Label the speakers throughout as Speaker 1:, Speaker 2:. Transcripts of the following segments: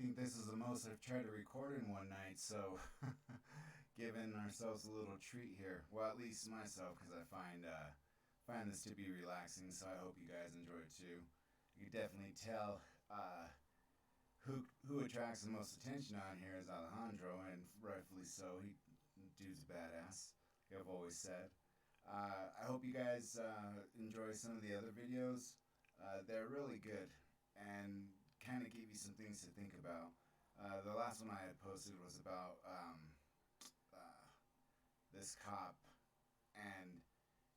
Speaker 1: think this is the most I've tried to record in one night, so giving ourselves a little treat here. Well, at least myself, because I find this to be relaxing. So I hope you guys enjoy it too. You can definitely tell who attracts the most attention on here is Alejandro, and rightfully so. Dude's a badass, like I've always said. I hope you guys enjoy some of the other videos. They're really good and kind of give you some things to think about. The last one I had posted was about uh, this cop and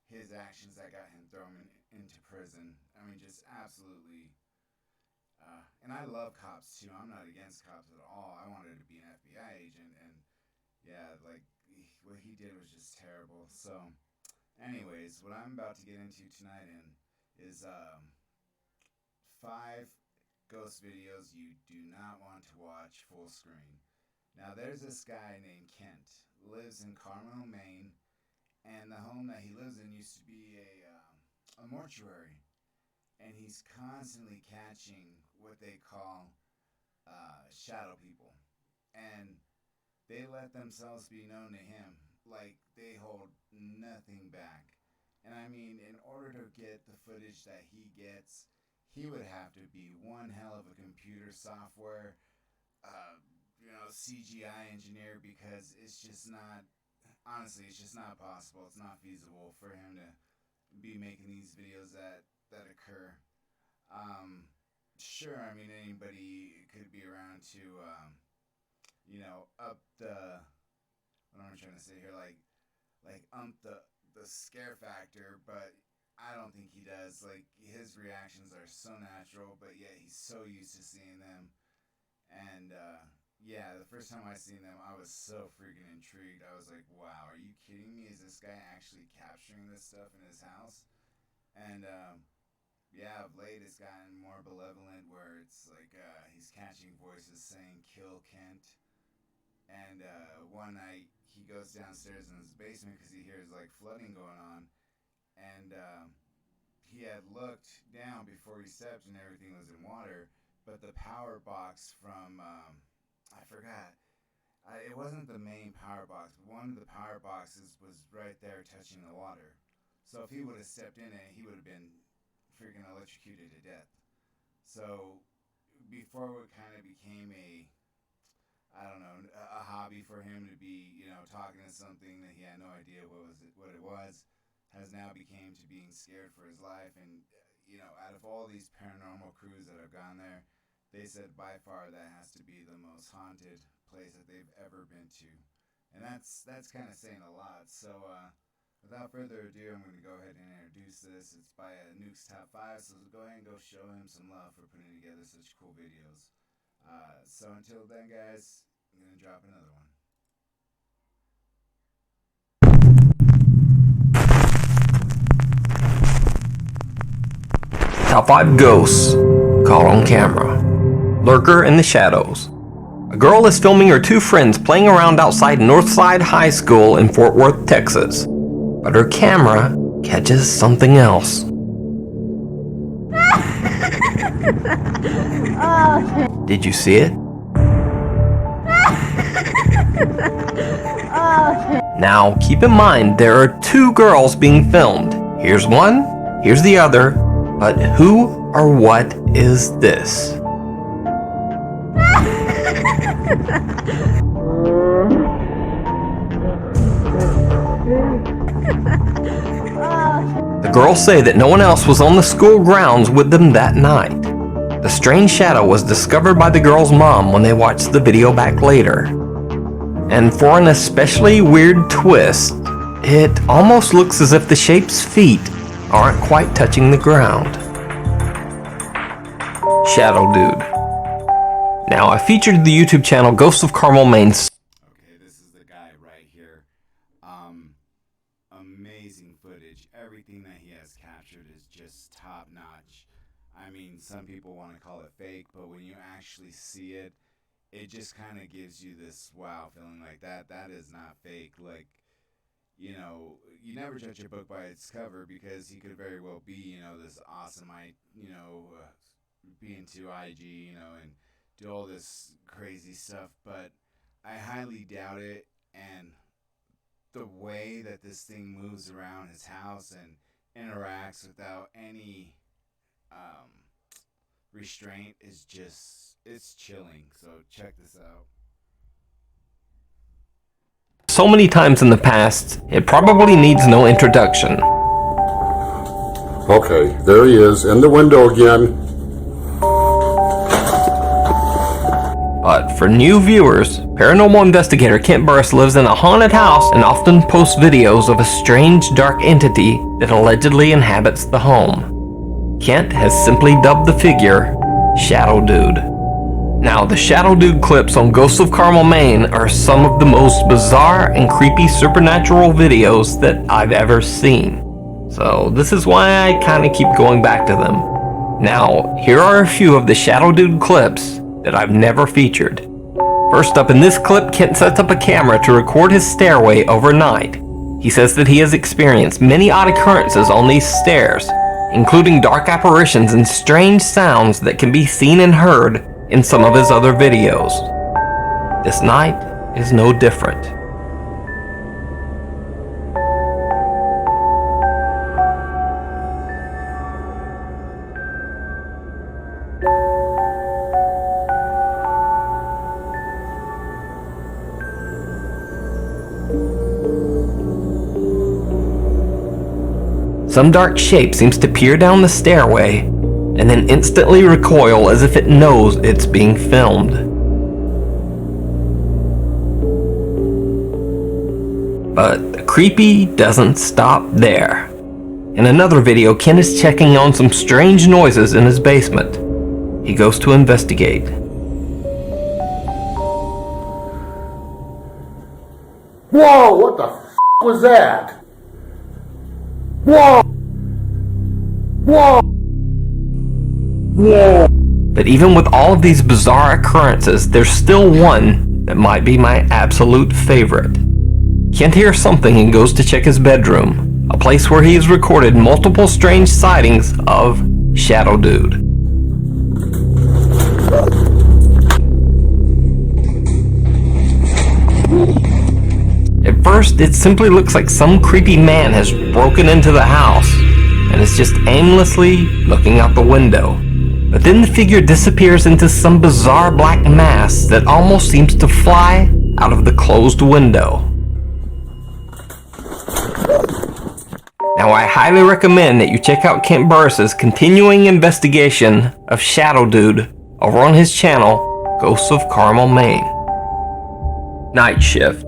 Speaker 1: his actions that got him thrown into prison. I mean, just absolutely. And I love cops too. I'm not against cops at all. I wanted to be an FBI agent, and yeah, like what he did was just terrible. So, anyways, what I'm about to get into tonight is five ghost videos you do not want to watch full screen. Now, there's this guy named Kent, lives in Carmel, Maine, and the home that he lives in used to be a mortuary. And he's constantly catching what they call shadow people. And they let themselves be known to him like they hold nothing back. And I mean, in order to get the footage that he gets, he would have to be one hell of a computer software, CGI engineer, because it's just not, honestly, it's just not possible. It's not feasible for him to be making these videos that occur. Sure, I mean, anybody could be around to, up the, what am I trying to say here, like the scare factor, but I don't think he does. Like, his reactions are so natural, but yet he's so used to seeing them. And yeah, the first time I seen them, I was so freaking intrigued. I was like, wow, are you kidding me? Is this guy actually capturing this stuff in his house? And yeah, of late it's gotten more benevolent, where it's like he's catching voices saying "kill Kent." And one night he goes downstairs in his basement because he hears like flooding going on, and he had looked down before he stepped, and everything was in water. But the power box from I forgot. It wasn't the main power box, but one of the power boxes was right there touching the water. So if he would have stepped in it, he would have been freaking electrocuted to death. So before it kind of became I don't know, a hobby for him to be, talking to something that he had no idea what it was, has now became to being scared for his life. And out of all these paranormal crews that have gone there, they said by far that has to be the most haunted place that they've ever been to, and that's kind of saying a lot. So without further ado, I'm going to go ahead and introduce this. It's by Nukes Top 5, so go ahead and go show him some love for putting together such cool videos. So until then, guys, I'm going to drop another one.
Speaker 2: Top 5 Ghosts Caught on Camera. Lurker in the Shadows. A girl is filming her two friends playing around outside Northside High School in Fort Worth, Texas. But her camera catches something else. Did you see it? Now, keep in mind there are two girls being filmed. Here's one, here's the other, but who or what is this? The girls say that no one else was on the school grounds with them that night. The strange shadow was discovered by the girl's mom when they watched the video back later. And for an especially weird twist, it almost looks as if the shape's feet aren't quite touching the ground. Shadow Dude. Now, I featured the YouTube channel Ghosts of Carmel, Maine.
Speaker 1: Okay, this is the guy right here. Amazing footage. Everything that he has captured is just top notch. I mean, some people want to call it fake, but when you actually see it, it just kind of gives you this wow feeling, like that is not fake. Like, you never judge a book by its cover, because he could very well be, this awesome, be into IG, and do all this crazy stuff, but I highly doubt it. And the way that this thing moves around his house and interacts without any restraint is just, it's chilling. So check this out.
Speaker 2: So many times in the past, it probably needs no introduction.
Speaker 3: Okay, there he is, in the window again.
Speaker 2: But for new viewers, paranormal investigator Kent Burris lives in a haunted house and often posts videos of a strange dark entity that allegedly inhabits the home. Kent has simply dubbed the figure Shadow Dude. Now, the Shadow Dude clips on Ghosts of Carmel, Maine are some of the most bizarre and creepy supernatural videos that I've ever seen. So this is why I kind of keep going back to them. Now, here are a few of the Shadow Dude clips that I've never featured. First up, in this clip, Kent sets up a camera to record his stairway overnight. He says that he has experienced many odd occurrences on these stairs, including dark apparitions and strange sounds that can be seen and heard in some of his other videos. This night is no different. Some dark shape seems to peer down the stairway and then instantly recoil as if it knows it's being filmed. But the creepy doesn't stop there. In another video, Ken is checking on some strange noises in his basement. He goes to investigate.
Speaker 3: Whoa, what the f*** was that? Whoa! Whoa! Whoa!
Speaker 2: But even with all of these bizarre occurrences, there's still one that might be my absolute favorite. Kent hears something and goes to check his bedroom, a place where he has recorded multiple strange sightings of Shadow Dude. At first, it simply looks like some creepy man has broken into the house and is just aimlessly looking out the window. But then the figure disappears into some bizarre black mass that almost seems to fly out of the closed window. Now, I highly recommend that you check out Kent Burris's continuing investigation of Shadow Dude over on his channel, Ghosts of Carmel, Maine. Night Shift.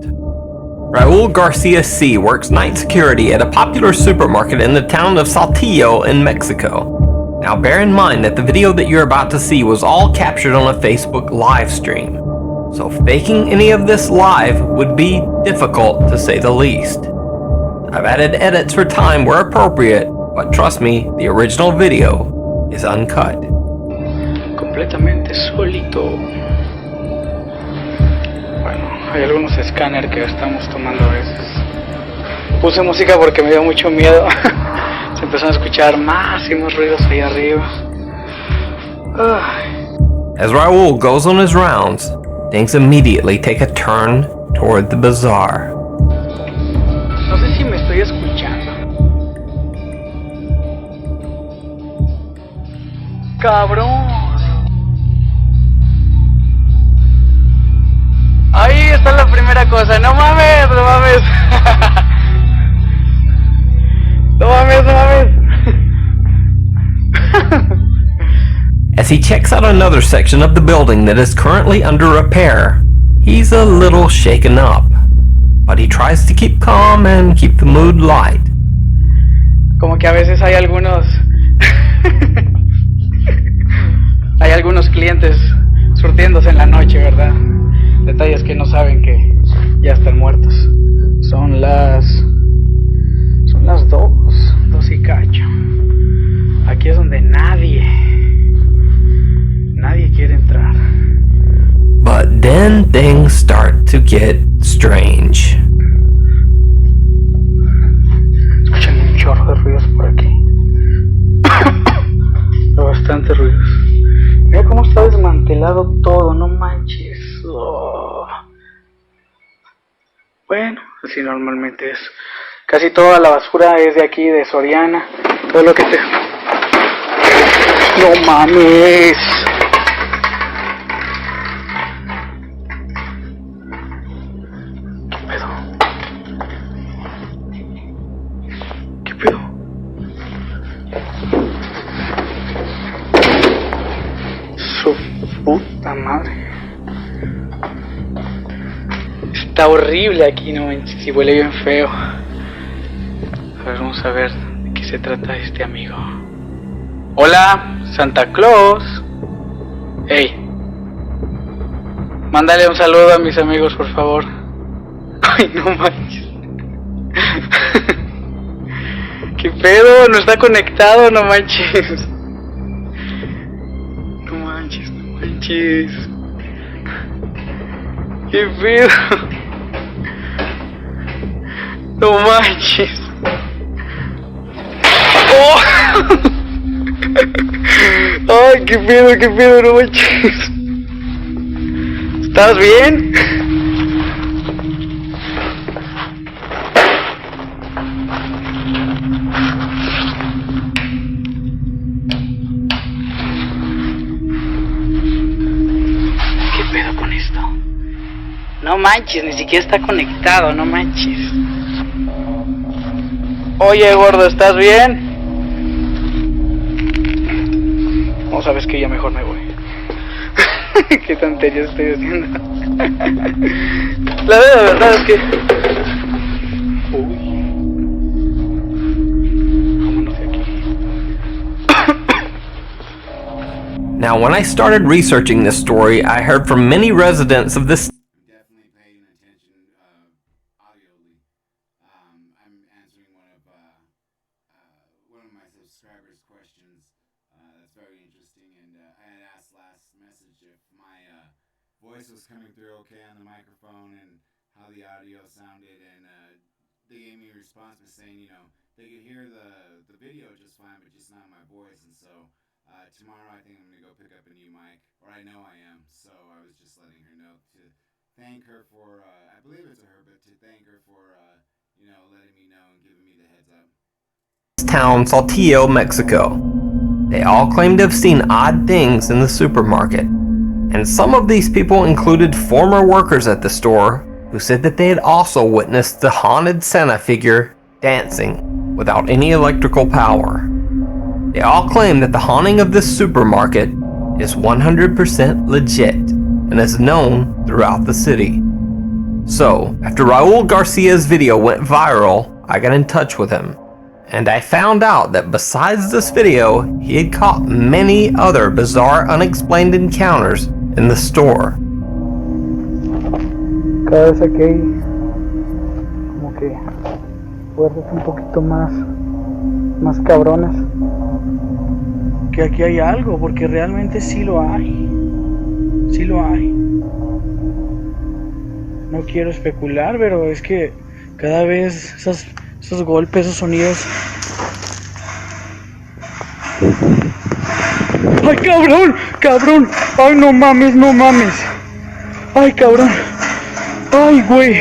Speaker 2: Raul Garcia C. works night security at a popular supermarket in the town of Saltillo in Mexico. Now, bear in mind that the video that you're about to see was all captured on a Facebook live stream, so faking any of this live would be difficult to say the least. I've added edits for time where appropriate, but trust me, the original video is uncut.
Speaker 4: Completamente solito. Bueno, hay algunos escáneres que estamos tomando a veces. Puse música porque me dio mucho miedo. Se empezaron a escuchar más y más ruidos ahí arriba.
Speaker 2: As Raul goes on his rounds, things immediately take a turn toward the bizarre.
Speaker 4: No sé si me estoy escuchando. ¡Cabrón! Ahí está la primera cosa. ¡No mames! ¡No mames! ¡No mames! ¡No mames!
Speaker 2: As he checks out another section of the building that is currently under repair, he's a little shaken up. But he tries to keep calm and keep the mood light.
Speaker 4: Como que a veces hay algunos clientes surtiéndose en la noche, ¿verdad? Detalles que no saben que ya están muertos. Son las 2 y cacho. Aquí es donde nadie quiere entrar.
Speaker 2: But then things start to get strange.
Speaker 4: Escuchan un chorro de ruidos por aquí. Bastante ruidos. Mira cómo está desmantelado. desmantelado todo, no manches. Oh. Bueno, así normalmente es. Casi toda la basura es de aquí, de Soriana. Todo lo que te... ¡No mames! ¿Qué pedo? ¿Qué pedo? Su puta madre. Está horrible aquí, no manches, y huele bien feo. A ver, vamos a ver de qué se trata este amigo. Hola, Santa Claus. Hey, mándale un saludo a mis amigos, por favor. Ay, no manches. ¿Qué pedo? No está conectado, no manches. No manches, no manches. ¿Qué pedo? No manches. ¡Oh! Ay, qué pedo, no manches. ¿Estás bien? ¿Qué pedo con esto? No manches, ni siquiera está conectado, no manches. Oye, gordo, ¿estás bien? No, sabes que ya mejor me voy. Qué tonterías estoy haciendo. La verdad es que... Uy. Vámonos de aquí.
Speaker 2: Now, when I started researching this story, I heard from many residents of this
Speaker 1: Definitely paying attention audioly. I'm answering one of my subscribers' questions. That's very interesting, and I had asked last message if my voice was coming through okay on the microphone and how the audio sounded, and they gave me a response by saying, they could hear the video just fine, but just not my voice, and so tomorrow I think I'm going to go pick up a new mic, or I know I am, so I was just letting her know to thank her for, I believe it's her, but to thank her for, letting me know and giving me the heads up.
Speaker 2: town, Saltillo, Mexico. They all claim to have seen odd things in the supermarket. And some of these people included former workers at the store who said that they had also witnessed the haunted Santa figure dancing without any electrical power. They all claim that the haunting of this supermarket is 100% legit and is known throughout the city. So, after Raul Garcia's video went viral, I got in touch with him. And I found out that besides this video, he had caught many other bizarre, unexplained encounters in the store.
Speaker 4: Cada vez aquí hay como que fuerzas un poquito más cabronas. Que aquí hay algo, porque realmente sí lo hay. Sí lo hay. No quiero especular, pero es que cada vez esos golpes, esos sonidos. ¡Ay, cabrón! ¡Cabrón! ¡Ay, no mames, no mames! ¡Ay, cabrón! ¡Ay, güey!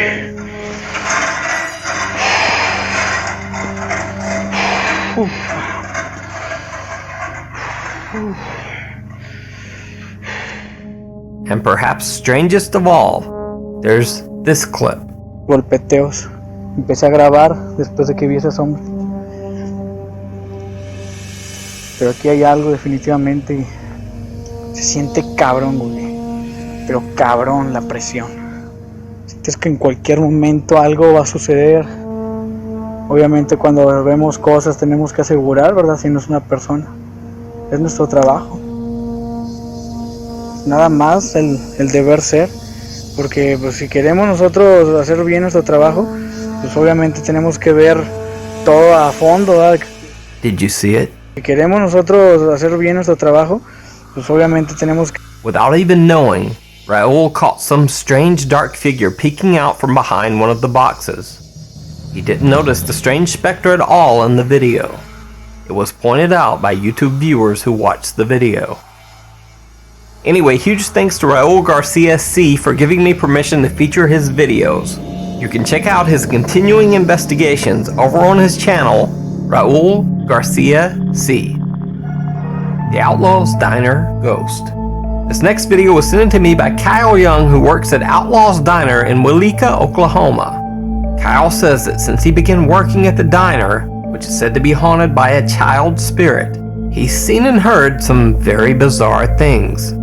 Speaker 4: Uf.
Speaker 2: And perhaps strangest of all, there's this clip.
Speaker 4: Golpeteos. Empecé a grabar después de que vi ese sombra. Pero aquí hay algo definitivamente y se siente cabrón, güey. Pero cabrón la presión. Sientes que en cualquier momento algo va a suceder. Obviamente cuando vemos cosas tenemos que asegurar, ¿verdad? Si no es una persona. Es nuestro trabajo. Nada más el deber ser. Porque pues, si queremos nosotros hacer bien nuestro trabajo, pues obviamente tenemos que ver todo a fondo, ¿verdad?
Speaker 2: Did you see it?
Speaker 4: Si queremos nosotros hacer bien nuestro trabajo, pues obviamente tenemos que...
Speaker 2: Without even knowing, Raul caught some strange dark figure peeking out from behind one of the boxes. He didn't notice the strange specter at all in the video. It was pointed out by YouTube viewers who watched the video. Anyway, huge thanks to Raul Garcia C for giving me permission to feature his videos. You can check out his continuing investigations over on his channel, Raul Garcia C. The Outlaw's Diner Ghost. This next video was sent in to me by Kyle Young, who works at Outlaw's Diner in Willika, Oklahoma. Kyle says that since he began working at the diner, which is said to be haunted by a child spirit, he's seen and heard some very bizarre things.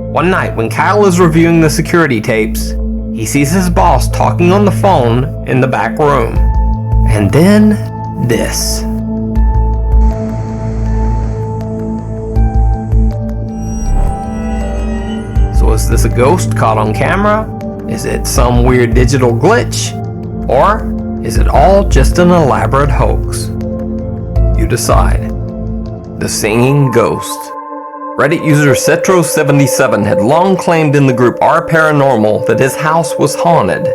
Speaker 2: One night when Kyle is reviewing the security tapes, he sees his boss talking on the phone in the back room. And then this. So is this a ghost caught on camera? Is it some weird digital glitch? Or is it all just an elaborate hoax? You decide. The Singing Ghost. Reddit user Cetro77 had long claimed in the group R Paranormal that his house was haunted.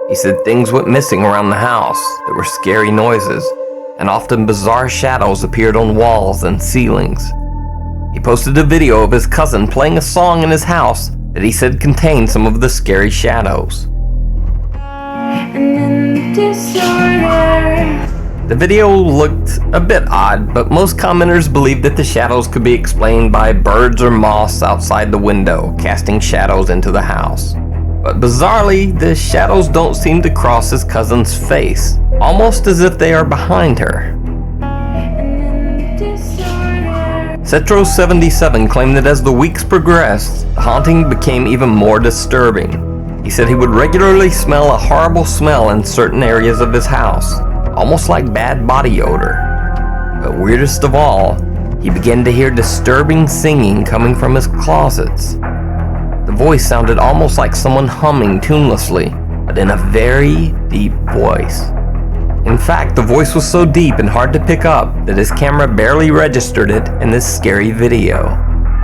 Speaker 2: He said things went missing around the house, there were scary noises, and often bizarre shadows appeared on walls and ceilings. He posted a video of his cousin playing a song in his house that he said contained some of the scary shadows. The video looked a bit odd, but most commenters believed that the shadows could be explained by birds or moths outside the window, casting shadows into the house. But bizarrely, the shadows don't seem to cross his cousin's face, almost as if they are behind her. Cetro77 claimed that as the weeks progressed, the haunting became even more disturbing. He said he would regularly smell a horrible smell in certain areas of his house, almost like bad body odor. But weirdest of all, he began to hear disturbing singing coming from his closets. The voice sounded almost like someone humming tunelessly, but in a very deep voice. In fact, the voice was so deep and hard to pick up that his camera barely registered it in this scary video.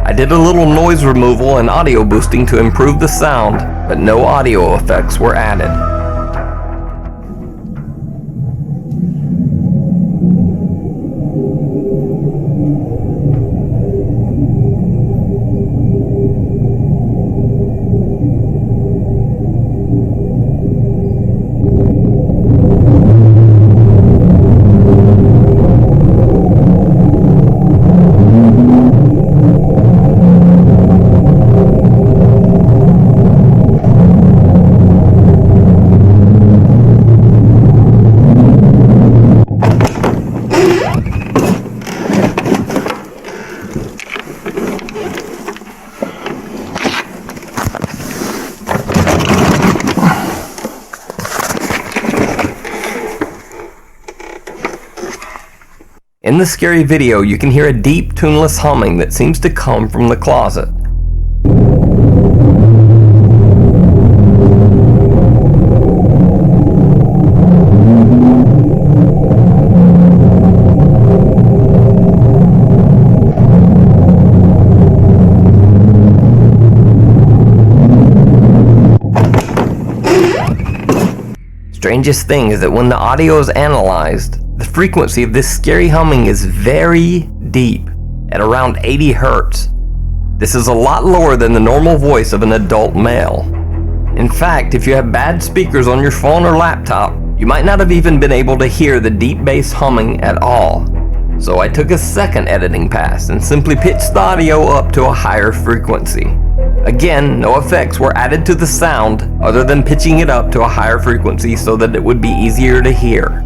Speaker 2: I did a little noise removal and audio boosting to improve the sound, but no audio effects were added. In the scary video, you can hear a deep, tuneless humming that seems to come from the closet. Strangest thing is that when the audio is analyzed, the frequency of this scary humming is very deep, at around 80 hertz. This is a lot lower than the normal voice of an adult male. In fact, if you have bad speakers on your phone or laptop, you might not have even been able to hear the deep bass humming at all. So I took a second editing pass and simply pitched the audio up to a higher frequency. Again, no effects were added to the sound other than pitching it up to a higher frequency so that it would be easier to hear.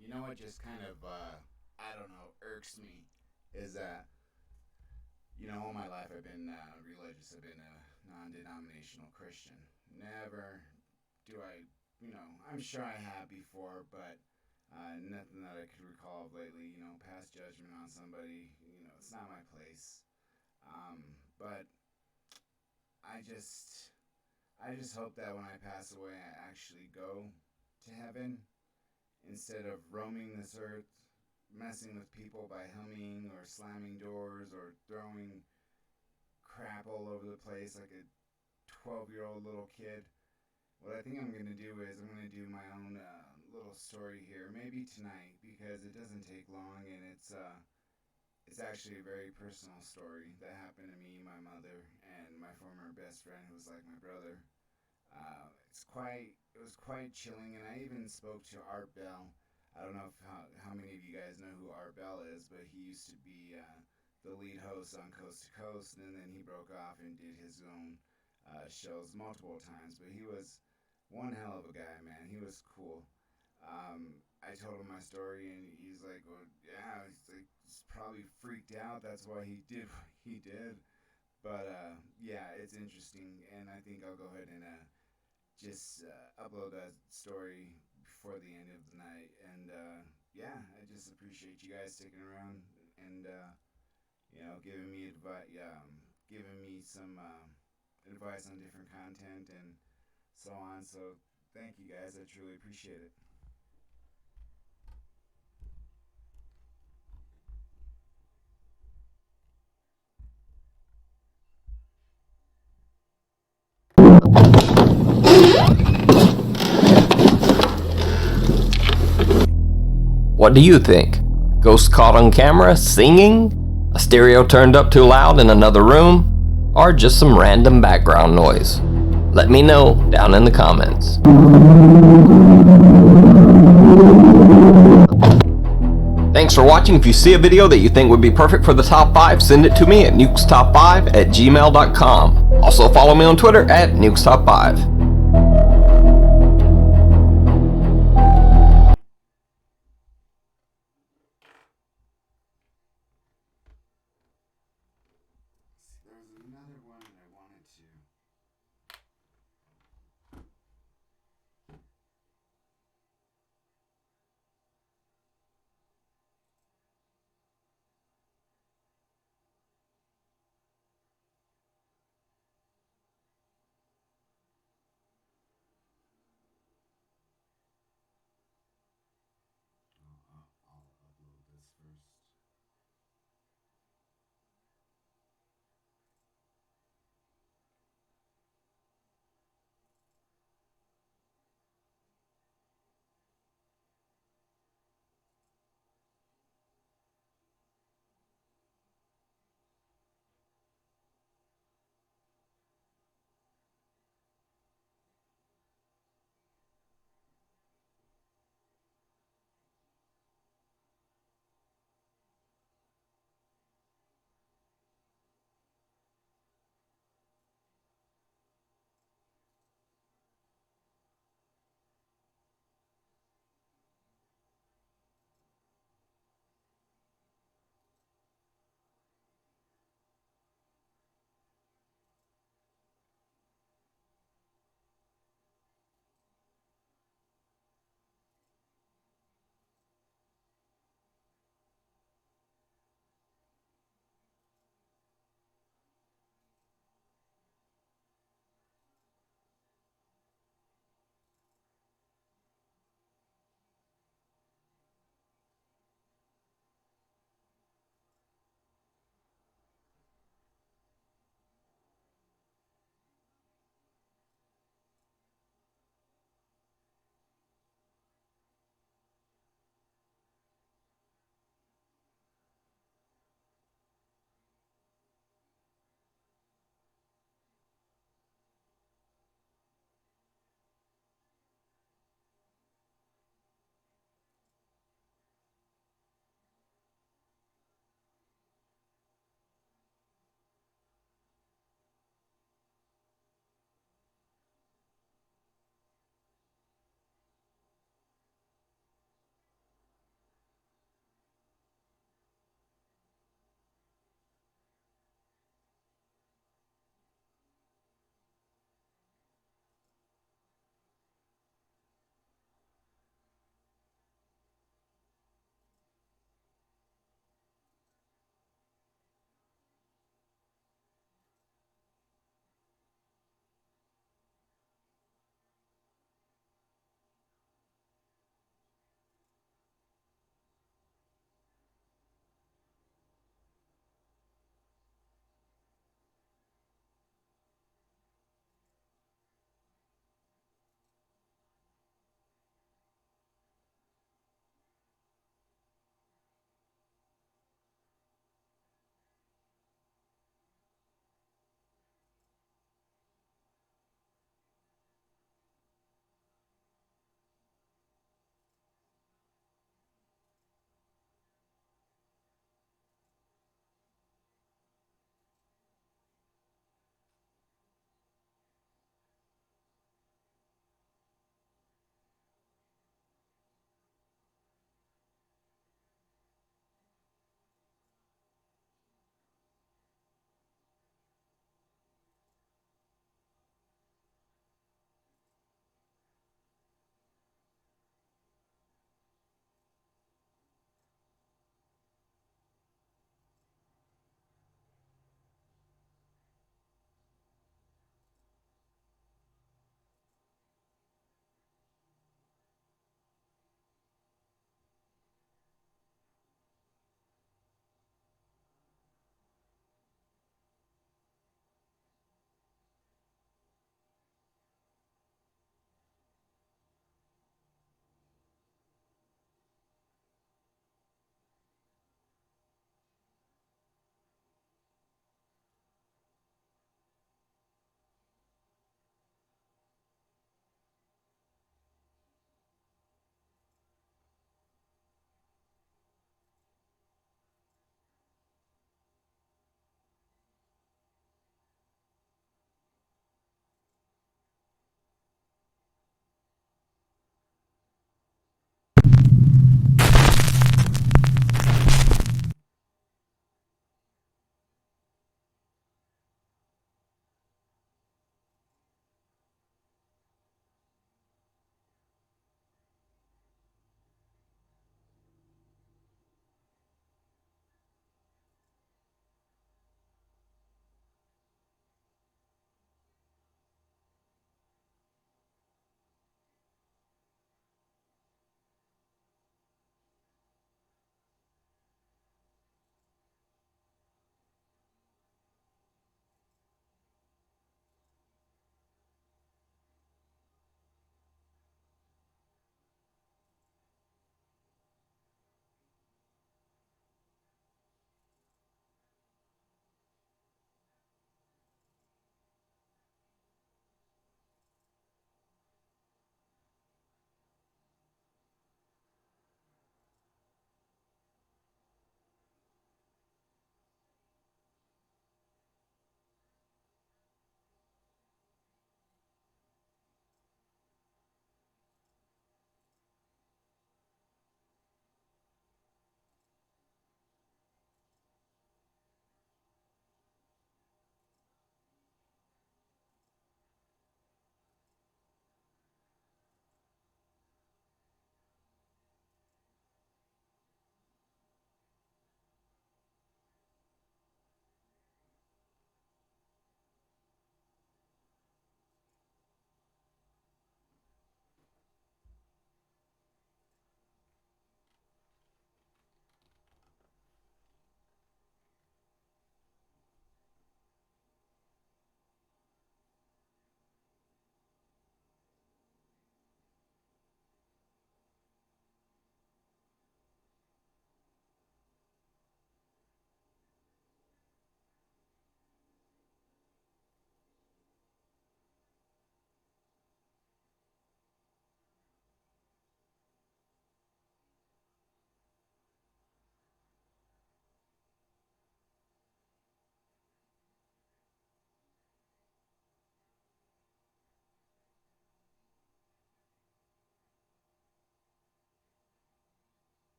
Speaker 1: You know what just kind of, I don't know, irks me is that, all my life I've been religious. I've been a non-denominational Christian. Never do I, I'm sure I have before, but nothing that I could recall of lately, pass judgment on somebody, it's not my place. But I just hope that when I pass away, I actually go to heaven instead of roaming this earth messing with people by humming or slamming doors or throwing crap all over the place like a 12-year-old little kid. What I think I'm going to do is I'm going to do my own little story here, maybe tonight, because it doesn't take long, and it's actually a very personal story that happened to me, my mother, and my former best friend, who was like my brother. It was quite chilling, and I even spoke to Art Bell. I don't know how many of you guys know who Art Bell is, but he used to be the lead host on Coast to Coast, and then he broke off and did his own shows multiple times. But he was one hell of a guy, man. He was cool. I told him my story, and he's like, "Well, yeah." He's probably freaked out. That's why he did what he did. But yeah, it's interesting, and I think I'll go ahead and just upload that story before the end of the night. And yeah, I just appreciate you guys sticking around and giving me giving me some advice on different content and so on. So thank you guys. I truly appreciate it.
Speaker 2: What do you think? Ghost caught on camera singing? A stereo turned up too loud in another room? Or just some random background noise? Let me know down in the comments. Thanks for watching. If you see a video that you think would be perfect for the top 5, send it to me at nukestop5@gmail.com. Also follow me on Twitter at nukestop5.
Speaker 1: There was another one that I wanted to.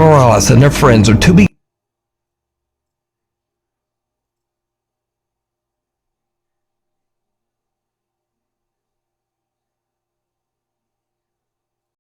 Speaker 2: Morales and their friends are to be